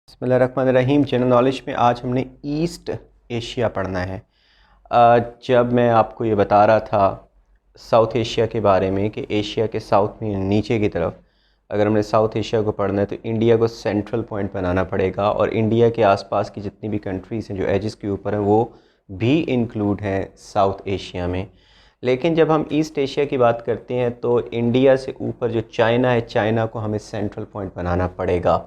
बिस्मिल्लाहिर्रहमानिर्रहीम। General knowledge में आज हमने ईस्ट एशिया पढ़ना है। जब मैं आपको ये बता रहा था साउथ एशिया के बारे में कि एशिया के साउथ में नीचे की तरफ अगर हमने साउथ एशिया को पढ़ना है तो इंडिया को सेंट्रल पॉइंट बनाना पड़ेगा और इंडिया के आसपास की जितनी भी कंट्रीज़ हैं जो एजेस के ऊपर हैं वो भी इंक्लूड हैं साउथ एशिया में। लेकिन जब हम ईस्ट एशिया की बात करते हैं तो इंडिया से ऊपर जो चाइना है, चाइना को हमें सेंट्रल पॉइंट बनाना पड़ेगा।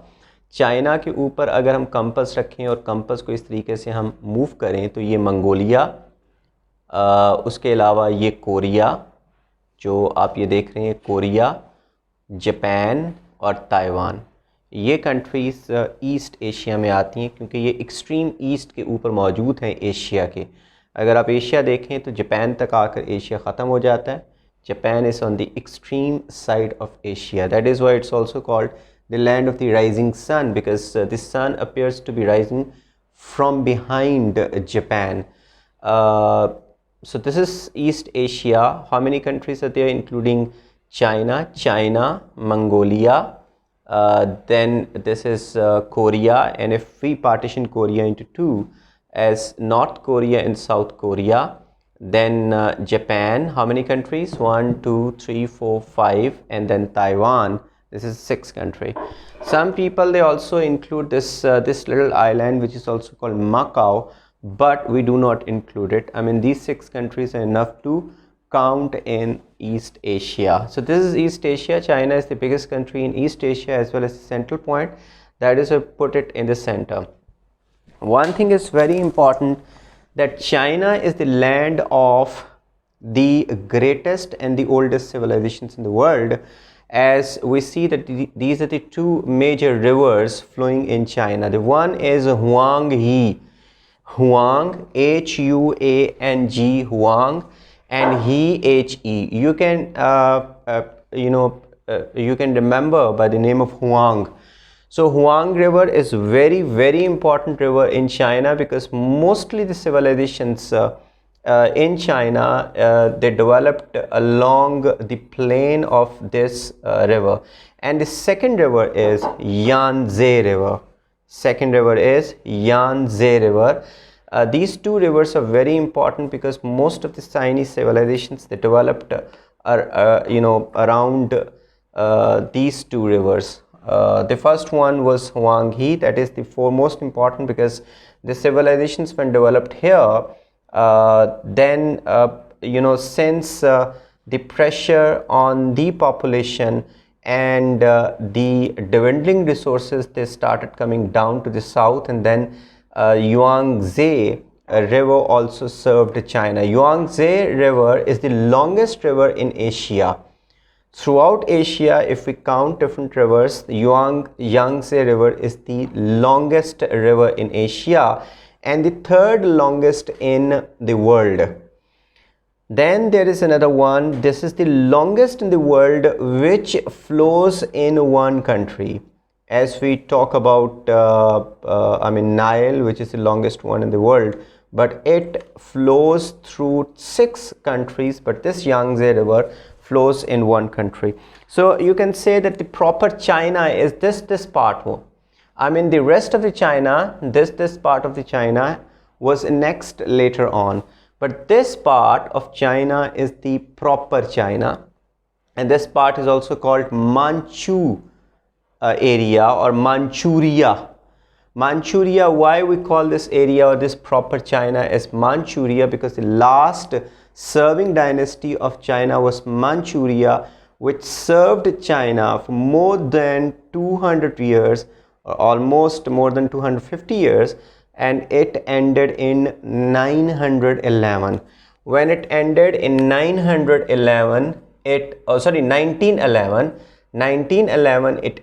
चाइना के ऊपर अगर हम कंपास रखें और कंपास को इस तरीके से हम मूव करें तो ये मंगोलिया, उसके अलावा ये कोरिया जो आप ये देख रहे हैं, कोरिया, जापान और ताइवान, ये कंट्रीज़ ईस्ट एशिया में आती हैं क्योंकि ये एक्सट्रीम ईस्ट के ऊपर मौजूद हैं एशिया के। अगर आप एशिया देखें तो जापान तक आकर एशिया ख़त्म हो जाता है। Japan is on the extreme side of Asia, that is why it's also called the land of the rising sun because the sun appears to be rising from behind Japan. So this is East Asia. How many countries are there including China, Mongolia, then this is Korea, and if we partition Korea into two as North Korea and South Korea, then Japan, how many countries? 1 2 3 4 5, and then Taiwan. This is sixth country. Some people they also include this little island which is also called Macau, but we do not include it. I mean these six countries are enough to count in East Asia. So this is East Asia. China is the biggest country in East Asia as well as the central point. That is why I put it in the center. One thing is very important, that China is the land of the greatest and the oldest civilizations in the world. As we see that these are the two major rivers flowing in China. The one is Huanghe, Huang, Huang, Huang, and He. You can you can remember by the name of Huang. So Huang River is very important river in China because mostly the civilizations in China they developed along the plain of this river. And the second river is Yangtze River. Second river is Yangtze River. These two rivers are very important because most of the Chinese civilizations they developed around these two rivers. The first one was Huanghe, that is the foremost important because the civilizations when developed here, then since the pressure on the population and the dwindling resources, they started coming down to the south, and then Yangtze river also served China. Yangtze river is the longest river in Asia. Throughout Asia, if we count different rivers, the Yangtze river is the longest river in Asia and the third longest in the world. Then there is another one. This is the longest in the world which flows in one country. As we talk about Nile, which is the longest one in the world, but it flows through 6 countries, but this Yangtze river flows in one country. So you can say that the proper China is this part. The rest of the China, this part of the China was next later on, but this part of China is the proper China, and this part is also called Manchu area or Manchuria. Manchuria, why we call this area or this proper China as Manchuria? Because the last serving dynasty of China was Manchuria, which served China for more than 200 years, or almost more than 250 years, and it ended in 911. When it ended in 1911, it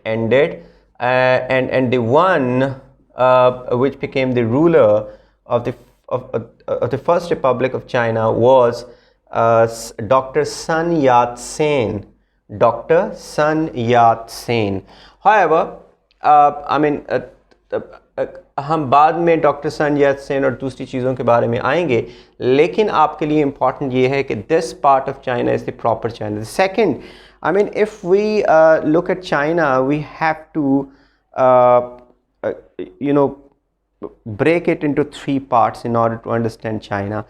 ended, and the one which became the ruler of the first republic of China was Dr. Sun Yat-sen. Dr. Sun Yat-sen. However, हम बाद में doctor सन यात-सेन और दूसरी चीज़ों के बारे में आएंगे, लेकिन आपके लिए इम्पॉर्टेंट ये है कि this part of China is the proper China. Second, if we look at China, we have to uh, you know, break it into three parts in order to understand China.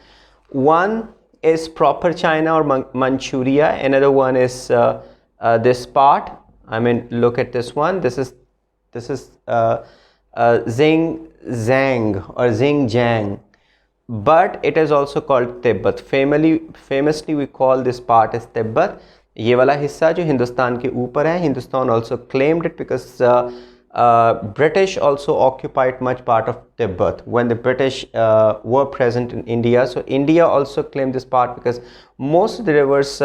One is proper China or Manchuria. Another one is this part. I mean, look at this one. This is Xinjiang or Xinjiang, but it is also called Tibet. Famously we call this part as Tibet. ये वाला हिस्सा जो हिंदुस्तान के ऊपर है, Hindustan also claimed it because British also occupied much part of Tibet when the British were present in India. So India also claimed this part because most of the rivers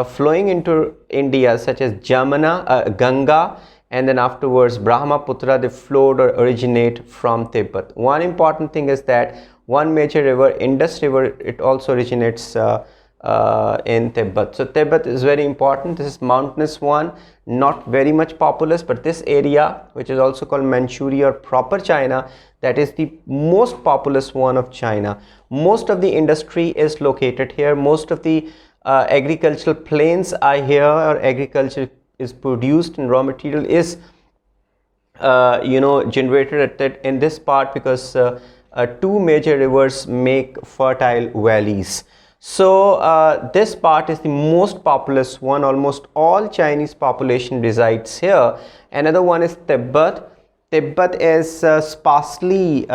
flowing into India, such as Jamuna, Ganga, and then afterwards Brahmaputra, they flowed or originate from Tibet. One important thing is that one major river, Indus River, it also originates in Tibet. So Tibet is very important. This is mountainous one, not very much populous, but this area, which is also called Manchuria or proper China, that is the most populous one of China. Most of the industry is located here. Most of the agricultural plains are here, or agriculture is produced and raw material is generated in this part because two major rivers make fertile valleys. So this part is the most populous one. Almost all Chinese population resides here. Another one is Tibet. Tibet is sparsely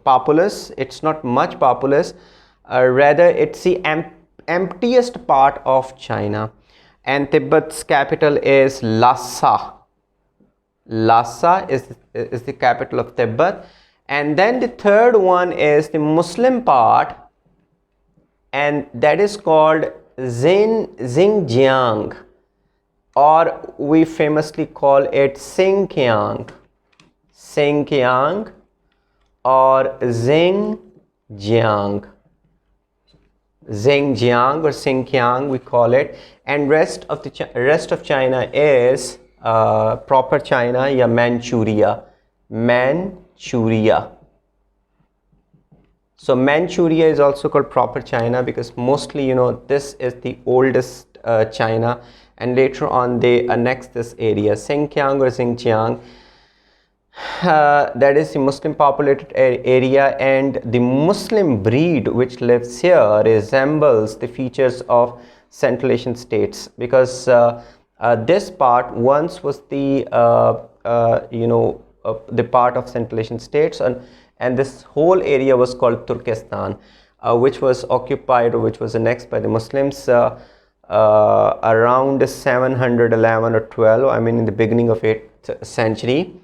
populous. It's not much populous. Rather, it's the emptiest part of China. And Tibet's capital is Lhasa. Lhasa is the capital of Tibet. And then the third one is the Muslim part, and that is called Xinjiang, or we famously call it Xinjiang. Xinjiang or Xinjiang. Xinjiang or Xinjiang we call it, and rest of China is proper China, ya Manchuria. Manchuria. So Manchuria is also called proper China because mostly, this is the oldest China, and later on they annexed this area. Xinjiang or Xinjiang, that is the Muslim populated area, and the Muslim breed which lives here resembles the features of Central Asian states, because this part once was the part of Central Asian states, and this whole area was called Turkestan, which was occupied, or which was annexed by the Muslims around 711 or 12, I mean in the beginning of 8th century,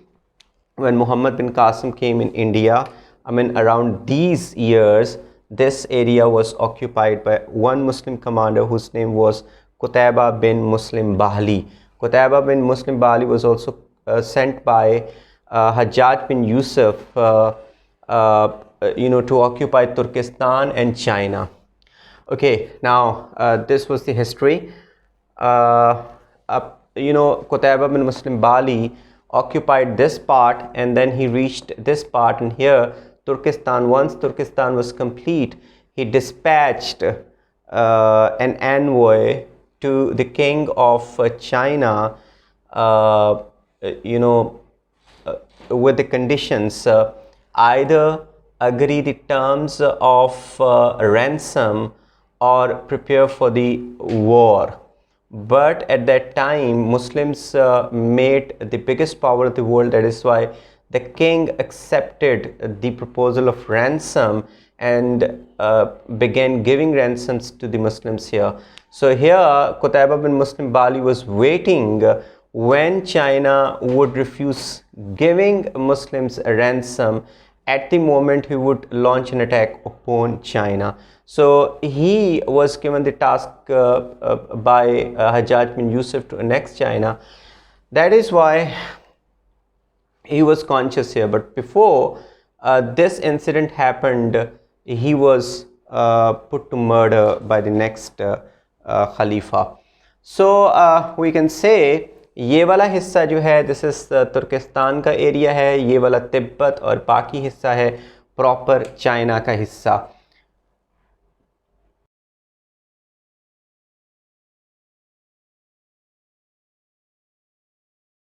when Muhammad bin Qasim came in India. I mean around these years, this area was occupied by one Muslim commander whose name was Qutayba bin Muslim Bahli. Qutayba bin Muslim Bahli was also sent by Hajjaj bin Yusuf to occupy Turkestan and China. Okay, now this was the history. Qutayba bin Muslim Bahli occupied this part, and then he reached this part, and here Turkestan. Once Turkestan was complete, he dispatched an envoy to the king of China, with the conditions, either agree the terms of ransom or prepare for the war. But at that time, Muslims made the biggest power of the world. That is why the king accepted the proposal of ransom and began giving ransoms to the Muslims here. So here Qutayba bin Muslim Bahli was waiting when China would refuse giving Muslims a ransom. At the moment he would launch an attack upon China. So he was given the task by Hajjaj bin Yusuf to annex China. That is why he was conscious here. But before this incident happened, he was put to murder by the next Khalifa. So we can say ये वाला हिस्सा जो है, this is तुर्किस्तान का area है, ये वाला तिब्बत, और बाकी हिस्सा है प्रॉपर चाइना का हिस्सा.